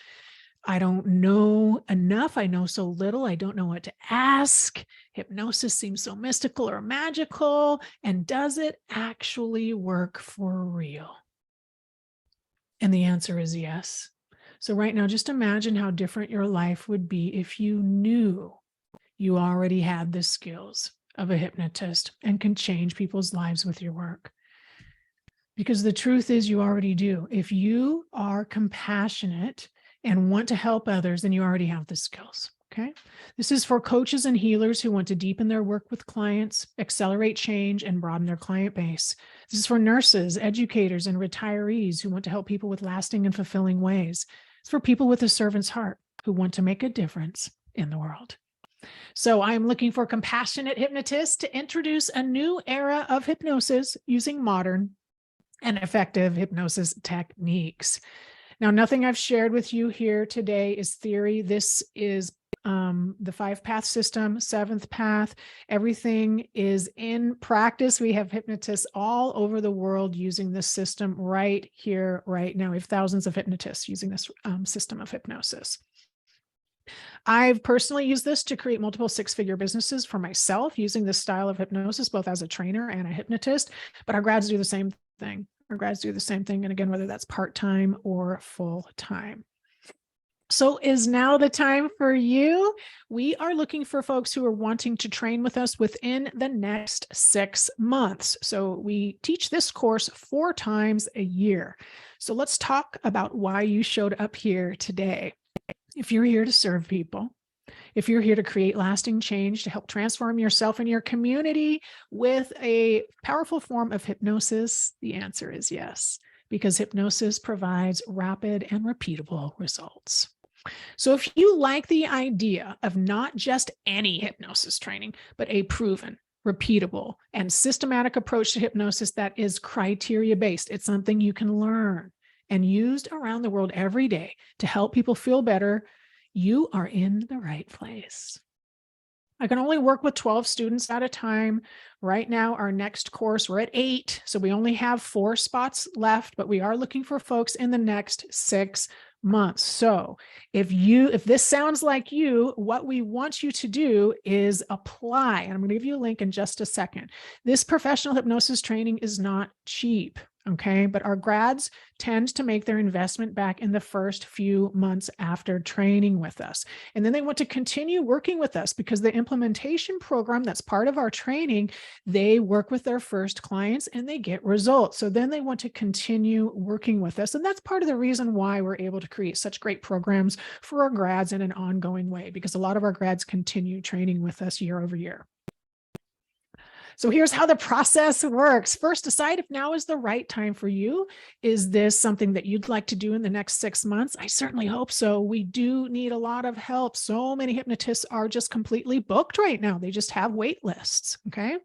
Speaker 1: I don't know enough. I know so little. I don't know what to ask. Hypnosis seems so mystical or magical. And does it actually work for real? And the answer is yes. So right now, just imagine how different your life would be if you knew you already had the skills of a hypnotist and can change people's lives with your work. Because the truth is you already do. If you are compassionate and want to help others, then you already have the skills. Okay. This is for coaches and healers who want to deepen their work with clients, accelerate change, and broaden their client base. This is for nurses, educators, and retirees who want to help people with lasting and fulfilling ways. It's for people with a servant's heart who want to make a difference in the world. So I'm looking for compassionate hypnotists to introduce a new era of hypnosis using modern and effective hypnosis techniques. Now, nothing I've shared with you here today is theory. This is the 5-path system, 7th path. Everything is in practice. We have hypnotists all over the world using this system right here, right now. We have thousands of hypnotists using this system of hypnosis. I've personally used this to create multiple 6-figure businesses for myself using this style of hypnosis, both as a trainer and a hypnotist, but our grads do the same thing. Our grads do the same thing. And again, whether that's part-time or full-time. So is now the time for you? We are looking for folks who are wanting to train with us within the next 6 months. So we teach this course 4 times a year. So let's talk about why you showed up here today. If you're here to serve people, if you're here to create lasting change, to help transform yourself and your community with a powerful form of hypnosis, the answer is yes, because hypnosis provides rapid and repeatable results. So if you like the idea of not just any hypnosis training, but a proven, repeatable, and systematic approach to hypnosis that is criteria-based, it's something you can learn and used around the world every day to help people feel better, you are in the right place. I can only work with 12 students at a time. Right now, our next course, we're at 8, so we only have 4 spots left, but we are looking for folks in the next 6 months. So if this sounds like you, what we want you to do is apply. And I'm going to give you a link in just a second. This professional hypnosis training is not cheap. Okay, but our grads tend to make their investment back in the first few months after training with us. And then they want to continue working with us because the implementation program that's part of our training, they work with their first clients and they get results. So then they want to continue working with us. And that's part of the reason why we're able to create such great programs for our grads in an ongoing way, because a lot of our grads continue training with us year over year. So here's how the process works. First, decide if now is the right time for you. Is this something that you'd like to do in the next 6 months? I certainly hope so. We do need a lot of help. So many hypnotists are just completely booked right now. They just have wait lists, okay?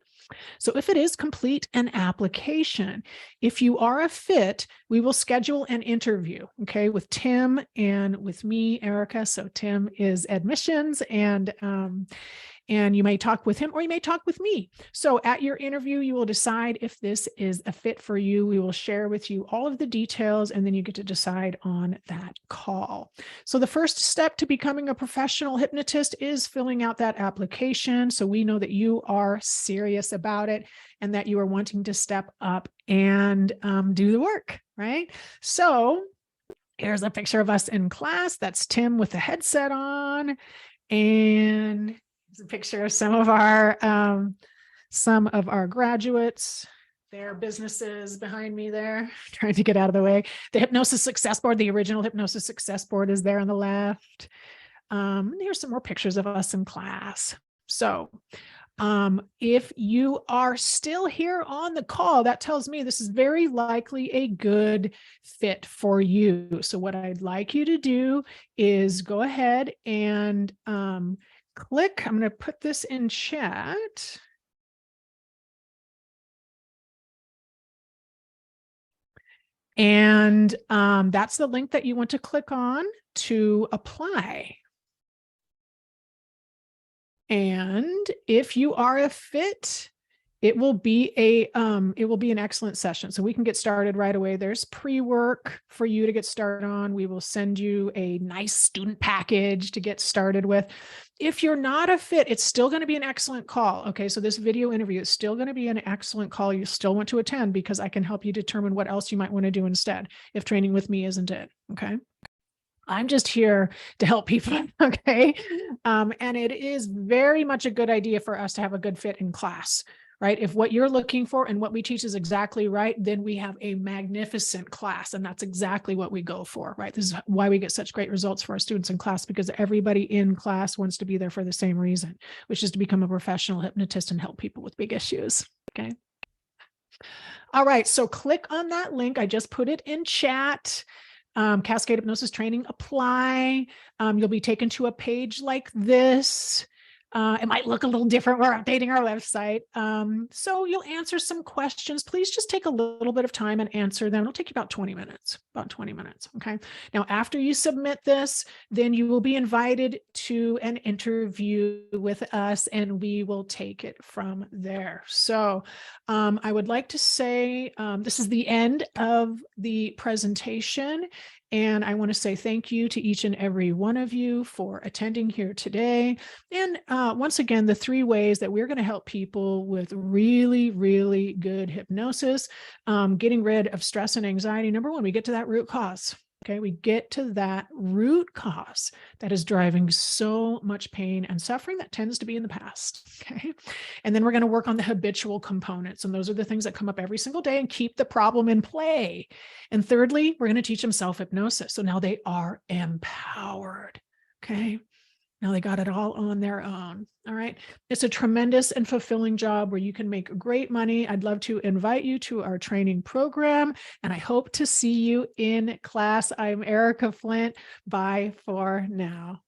Speaker 1: So if it is, complete an application. If you are a fit, we will schedule an interview, okay, with Tim and with me, Erica. So Tim is admissions, and you may talk with him or you may talk with me. So at your interview, you will decide if this is a fit for you. We will share with you all of the details, and then you get to decide on that call. So the first step to becoming a professional hypnotist is filling out that application. So we know that you are serious about it and that you are wanting to step up and do the work, right? So here's a picture of us in class. That's Tim with the headset on. And a picture of some of our graduates, their businesses behind me there, trying to get out of the way. The Hypnosis Success Board, the original Hypnosis Success Board is there on the left. Here's some more pictures of us in class. So if you are still here on the call, that tells me this is very likely a good fit for you. So what I'd like you to do is go ahead and click. I'm going to put this in chat. And that's the link that you want to click on to apply. And if you are a fit, It will be an excellent session. So we can get started right away. There's pre-work for you to get started on. We will send you a nice student package to get started with. If you're not a fit, it's still going to be an excellent call. Okay. So this video interview is still going to be an excellent call. You still want to attend because I can help you determine what else you might want to do instead if training with me isn't it. Okay. I'm just here to help people. Okay. And it is very much a good idea for us to have a good fit in class, right? If what you're looking for and what we teach is exactly right, then we have a magnificent class. And that's exactly what we go for, right? This is why we get such great results for our students in class, because everybody in class wants to be there for the same reason, which is to become a professional hypnotist and help people with big issues. Okay. All right. So click on that link. I just put it in chat. Cascade Hypnosis Training, apply. You'll be taken to a page like this. It might look a little different. We're updating our website. So you'll answer some questions. Please just take a little bit of time and answer them. It'll take you about 20 minutes, Okay. Now, after you submit this, then you will be invited to an interview with us and we will take it from there. So I would like to say this is the end of the presentation. And I want to say thank you to each and every one of you for attending here today. And once again, the 3 ways that we're going to help people with really, really good hypnosis, getting rid of stress and anxiety. Number 1, we get to that root cause. Okay, we get to that root cause that is driving so much pain and suffering that tends to be in the past. Okay, and then we're going to work on the habitual components. And those are the things that come up every single day and keep the problem in play. And thirdly, we're going to teach them self-hypnosis. So now they are empowered. Okay. Now they got it all on their own. All right. It's a tremendous and fulfilling job where you can make great money. I'd love to invite you to our training program, and I hope to see you in class. I'm Erica Flint. Bye for now.